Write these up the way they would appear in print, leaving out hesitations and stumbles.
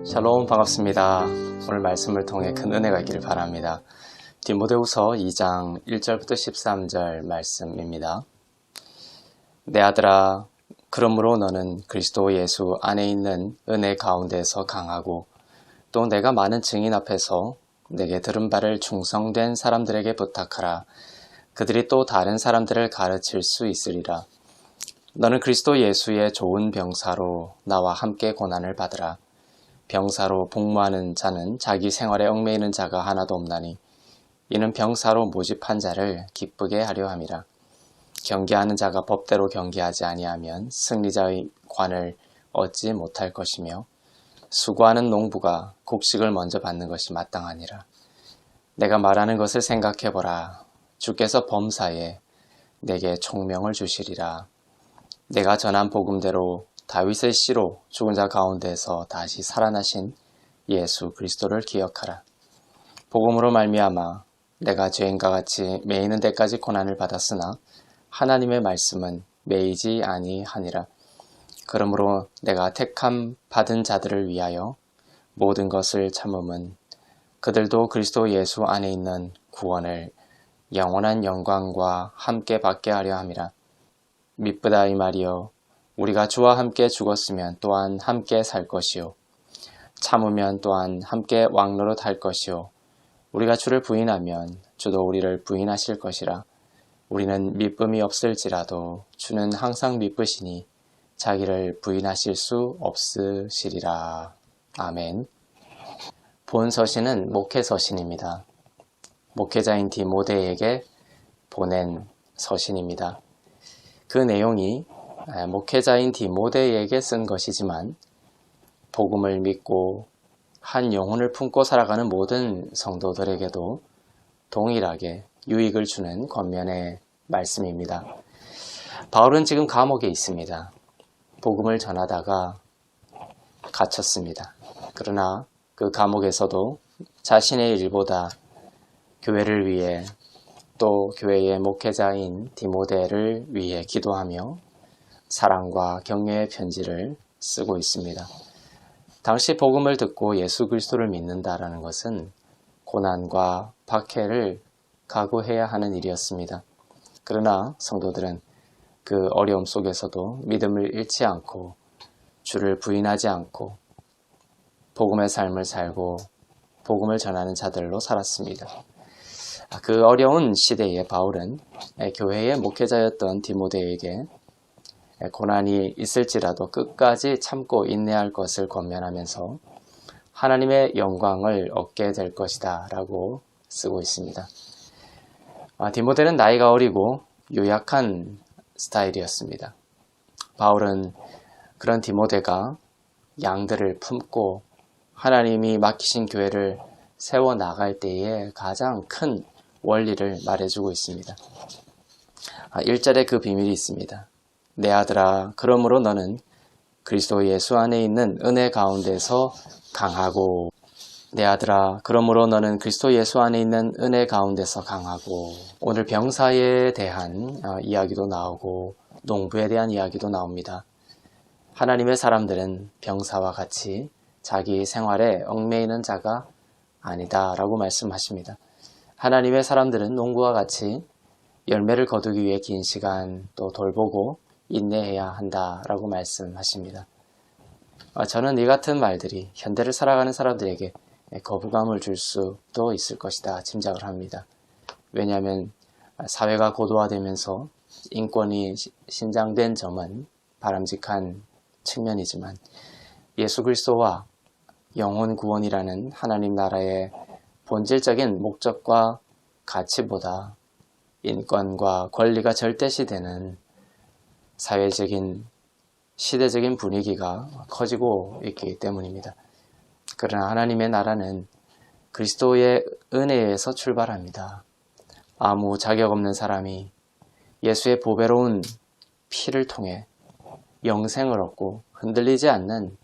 샬롬, 반갑습니다. 오늘 말씀을 통해 큰 은혜가 있기를 바랍니다. 디모데후서 2장 1절부터 13절 말씀입니다. 내 아들아, 그러므로 너는 그리스도 예수 안에 있는 은혜 가운데서 강하고 또 내가 많은 증인 앞에서 내게 들은 바를 충성된 사람들에게 부탁하라. 그들이 또 다른 사람들을 가르칠 수 있으리라. 너는 그리스도 예수의 좋은 병사로 나와 함께 고난을 받으라. 병사로 복무하는 자는 자기 생활에 얽매이는 자가 하나도 없나니 이는 병사로 모집한 자를 기쁘게 하려 함이라. 경계하는 자가 법대로 경계하지 아니하면 승리자의 관을 얻지 못할 것이며 수고하는 농부가 곡식을 먼저 받는 것이 마땅하니라. 내가 말하는 것을 생각해보라. 주께서 범사에 내게 총명을 주시리라. 내가 전한 복음대로 다윗의 씨로 죽은 자 가운데서 다시 살아나신 예수 그리스도를 기억하라. 복음으로 말미암아 내가 죄인과 같이 매이는 데까지 고난을 받았으나 하나님의 말씀은 매이지 아니하니라. 그러므로 내가 택함 받은 자들을 위하여 모든 것을 참음은 그들도 그리스도 예수 안에 있는 구원을 영원한 영광과 함께 받게 하려 함이라. 미쁘다 이 말이여. 우리가 주와 함께 죽었으면 또한 함께 살 것이요. 참으면 또한 함께 왕노릇 할 것이요. 우리가 주를 부인하면 주도 우리를 부인하실 것이라. 우리는 미쁨이 없을지라도 주는 항상 미쁘시니 자기를 부인하실 수 없으시리라. 아멘. 본 서신은 목회 서신입니다. 목회자인 디모데에게 보낸 서신입니다. 그 내용이 목회자인 디모데에게 쓴 것이지만 복음을 믿고 한 영혼을 품고 살아가는 모든 성도들에게도 동일하게 유익을 주는 권면의 말씀입니다. 바울은 지금 감옥에 있습니다. 복음을 전하다가 갇혔습니다. 그러나 그 감옥에서도 자신의 일보다 교회를 위해 또 교회의 목회자인 디모데를 위해 기도하며 사랑과 격려의 편지를 쓰고 있습니다. 당시 복음을 듣고 예수 그리스도를 믿는다라는 것은 고난과 박해를 각오해야 하는 일이었습니다. 그러나 성도들은 그 어려움 속에서도 믿음을 잃지 않고 주를 부인하지 않고 복음의 삶을 살고 복음을 전하는 자들로 살았습니다. 그 어려운 시대에 바울은 교회의 목회자였던 디모데에게 고난이 있을지라도 끝까지 참고 인내할 것을 권면하면서 하나님의 영광을 얻게 될 것이다 라고 쓰고 있습니다. 디모데는 나이가 어리고 유약한 스타일이었습니다. 바울은 그런 디모데가 양들을 품고 하나님이 맡기신 교회를 세워나갈 때에 가장 큰 원리를 말해주고 있습니다. 1절에 그 비밀이 있습니다. 내 아들아, 그러므로 너는 그리스도 예수 안에 있는 은혜 가운데서 강하고 내 아들아, 그러므로 너는 그리스도 예수 안에 있는 은혜 가운데서 강하고 오늘 병사에 대한 이야기도 나오고 농부에 대한 이야기도 나옵니다. 하나님의 사람들은 병사와 같이 자기 생활에 얽매이는 자가 아니다 라고 말씀하십니다. 하나님의 사람들은 농부와 같이 열매를 거두기 위해 긴 시간 또 돌보고 인내해야 한다라고 말씀하십니다. 저는 이 같은 말들이 현대를 살아가는 사람들에게 거부감을 줄 수도 있을 것이다 짐작을 합니다. 왜냐하면 사회가 고도화되면서 인권이 신장된 점은 바람직한 측면이지만 예수 그리스도와 영혼 구원이라는 하나님 나라의 본질적인 목적과 가치보다 인권과 권리가 절대시되는 사회적인 시대적인 분위기가 커지고 있기 때문입니다. 그러나 하나님의 나라는 그리스도의 은혜에서 출발합니다. 아무 자격 없는 사람이 예수의 보배로운 피를 통해 영생을 얻고 흔들리지 않는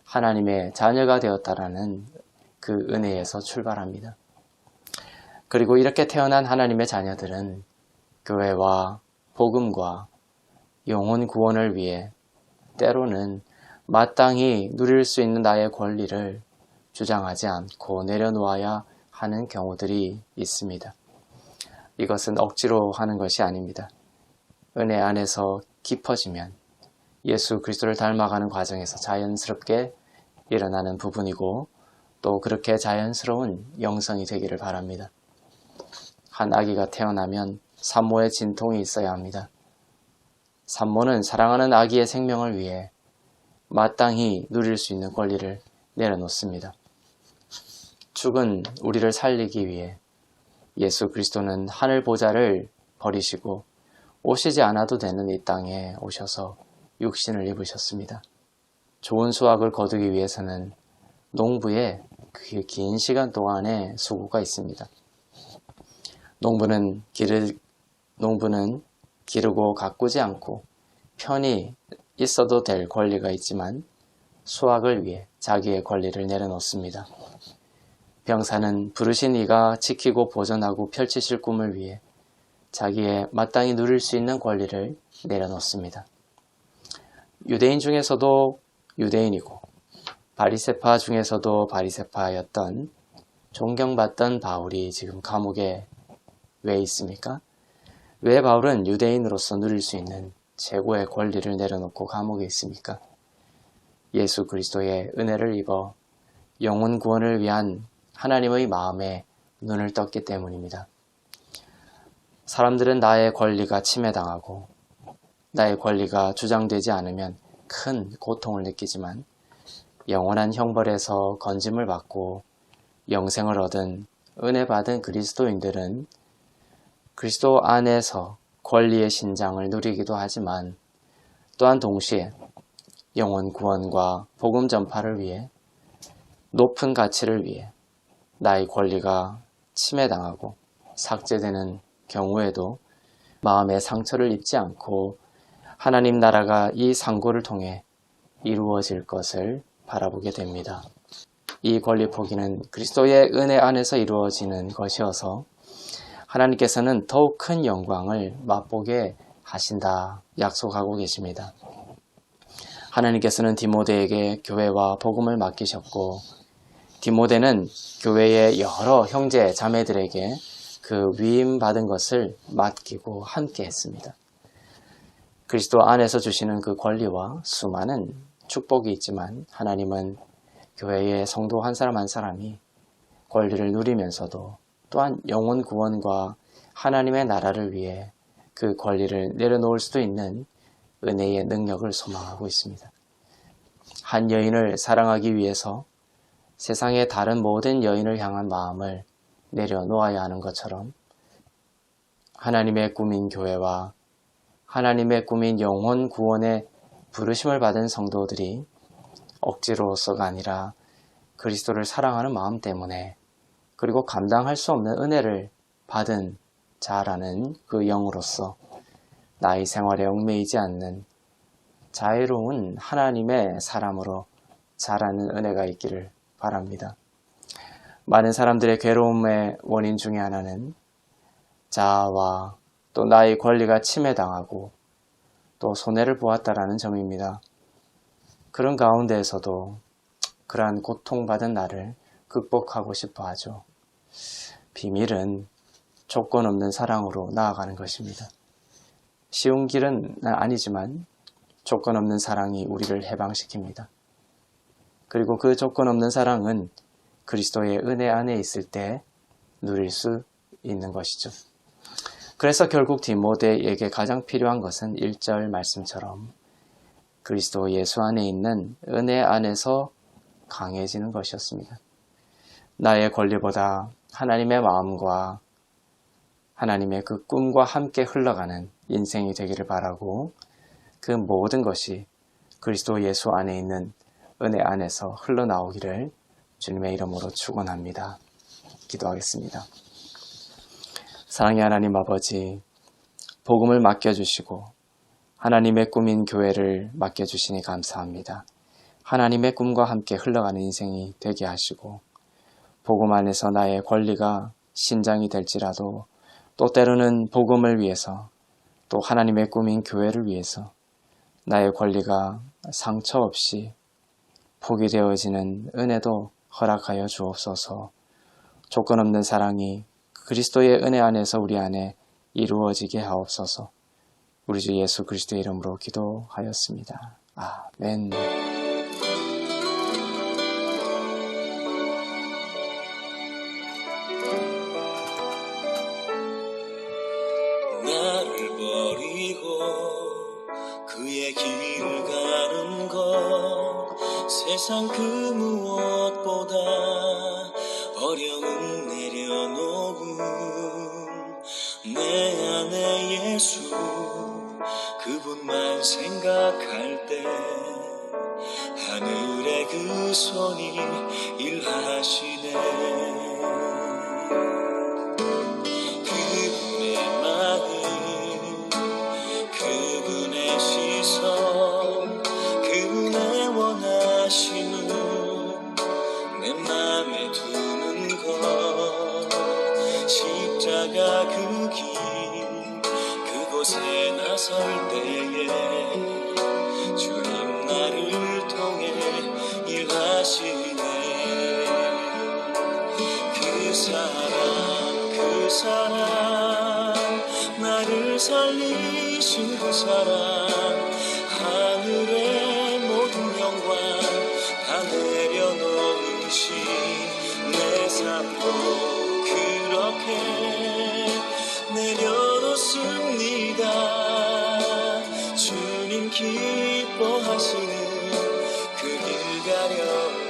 하나님의 자녀가 되었다라는 그 은혜에서 출발합니다. 그리고 이렇게 태어난 하나님의 자녀들은 교회와 복음과 영혼 구원을 위해 때로는 마땅히 누릴 수 있는 나의 권리를 주장하지 않고 내려놓아야 하는 경우들이 있습니다. 이것은 억지로 하는 것이 아닙니다. 은혜 안에서 깊어지면 예수 그리스도를 닮아가는 과정에서 자연스럽게 일어나는 부분이고 또 그렇게 자연스러운 영성이 되기를 바랍니다. 한 아기가 태어나면 산모의 진통이 있어야 합니다. 산모는 사랑하는 아기의 생명을 위해 마땅히 누릴 수 있는 권리를 내려놓습니다. 죽은 우리를 살리기 위해 예수 그리스도는 하늘 보좌를 버리시고 오시지 않아도 되는 이 땅에 오셔서 육신을 입으셨습니다. 좋은 수확을 거두기 위해서는 농부에 그 긴 시간 동안의 수고가 있습니다. 농부는 기르고 가꾸지 않고 편히 있어도 될 권리가 있지만 수확을 위해 자기의 권리를 내려놓습니다. 병사는 부르신 이가 지키고 보존하고 펼치실 꿈을 위해 자기의 마땅히 누릴 수 있는 권리를 내려놓습니다. 유대인 중에서도 유대인이고 바리새파 중에서도 바리새파였던 존경받던 바울이 지금 감옥에 왜 있습니까? 왜 바울은 유대인으로서 누릴 수 있는 최고의 권리를 내려놓고 감옥에 있습니까? 예수 그리스도의 은혜를 입어 영혼 구원을 위한 하나님의 마음에 눈을 떴기 때문입니다. 사람들은 나의 권리가 침해당하고 나의 권리가 주장되지 않으면 큰 고통을 느끼지만 영원한 형벌에서 건짐을 받고 영생을 얻은 은혜 받은 그리스도인들은 그리스도 안에서 권리의 신장을 누리기도 하지만 또한 동시에 영혼 구원과 복음 전파를 위해 높은 가치를 위해 나의 권리가 침해당하고 삭제되는 경우에도 마음의 상처를 입지 않고 하나님 나라가 이 상고를 통해 이루어질 것을 바라보게 됩니다. 이 권리 포기는 그리스도의 은혜 안에서 이루어지는 것이어서 하나님께서는 더욱 큰 영광을 맛보게 하신다 약속하고 계십니다. 하나님께서는 디모데에게 교회와 복음을 맡기셨고 디모데는 교회의 여러 형제 자매들에게 그 위임받은 것을 맡기고 함께 했습니다. 그리스도 안에서 주시는 그 권리와 수많은 축복이 있지만 하나님은 교회의 성도 한 사람 한 사람이 권리를 누리면서도 또한 영혼 구원과 하나님의 나라를 위해 그 권리를 내려놓을 수도 있는 은혜의 능력을 소망하고 있습니다. 한 여인을 사랑하기 위해서 세상의 다른 모든 여인을 향한 마음을 내려놓아야 하는 것처럼 하나님의 꿈인 교회와 하나님의 꿈인 영혼 구원의 부르심을 받은 성도들이 억지로서가 아니라 그리스도를 사랑하는 마음 때문에 그리고 감당할 수 없는 은혜를 받은 자라는 그 영으로서 나의 생활에 얽매이지 않는 자유로운 하나님의 사람으로 자라는 은혜가 있기를 바랍니다. 많은 사람들의 괴로움의 원인 중에 하나는 자아와 또 나의 권리가 침해당하고 또 손해를 보았다라는 점입니다. 그런 가운데에서도 그러한 고통받은 나를 극복하고 싶어 하죠. 비밀은 조건 없는 사랑으로 나아가는 것입니다. 쉬운 길은 아니지만 조건 없는 사랑이 우리를 해방시킵니다. 그리고 그 조건 없는 사랑은 그리스도의 은혜 안에 있을 때 누릴 수 있는 것이죠. 그래서 결국 디모데에게 가장 필요한 것은 1절 말씀처럼 그리스도 예수 안에 있는 은혜 안에서 강해지는 것이었습니다. 나의 권리보다 하나님의 마음과 하나님의 그 꿈과 함께 흘러가는 인생이 되기를 바라고 그 모든 것이 그리스도 예수 안에 있는 은혜 안에서 흘러나오기를 주님의 이름으로 축원합니다. 기도하겠습니다. 사랑의 하나님 아버지, 복음을 맡겨주시고 하나님의 꿈인 교회를 맡겨주시니 감사합니다. 하나님의 꿈과 함께 흘러가는 인생이 되게 하시고 복음 안에서 나의 권리가 신장이 될지라도 또 때로는 복음을 위해서 또 하나님의 꿈인 교회를 위해서 나의 권리가 상처 없이 포기되어지는 은혜도 허락하여 주옵소서. 조건 없는 사랑이 그리스도의 은혜 안에서 우리 안에 이루어지게 하옵소서. 우리 주 예수 그리스도의 이름으로 기도하였습니다. 아멘. 나를 버리고 그의 길을 가는 것 세상 그 무엇보다 어려움 내려놓음 내 안에 예수 그분만 생각할 때 하늘의 그 손이 일하시네. 그분의 마음 그분의 시선 그분의 원하심은 내 맘에 두는 것 십자가 그 길 그곳에 나설 때에 주님 나를 통해 일하시네. 그 사랑 나를 살리신 그 사랑 하늘의 모든 영광 다 내려놓으신 내 삶도 그렇게 내려놓습니다. 주님 기뻐하시는 그 길 가려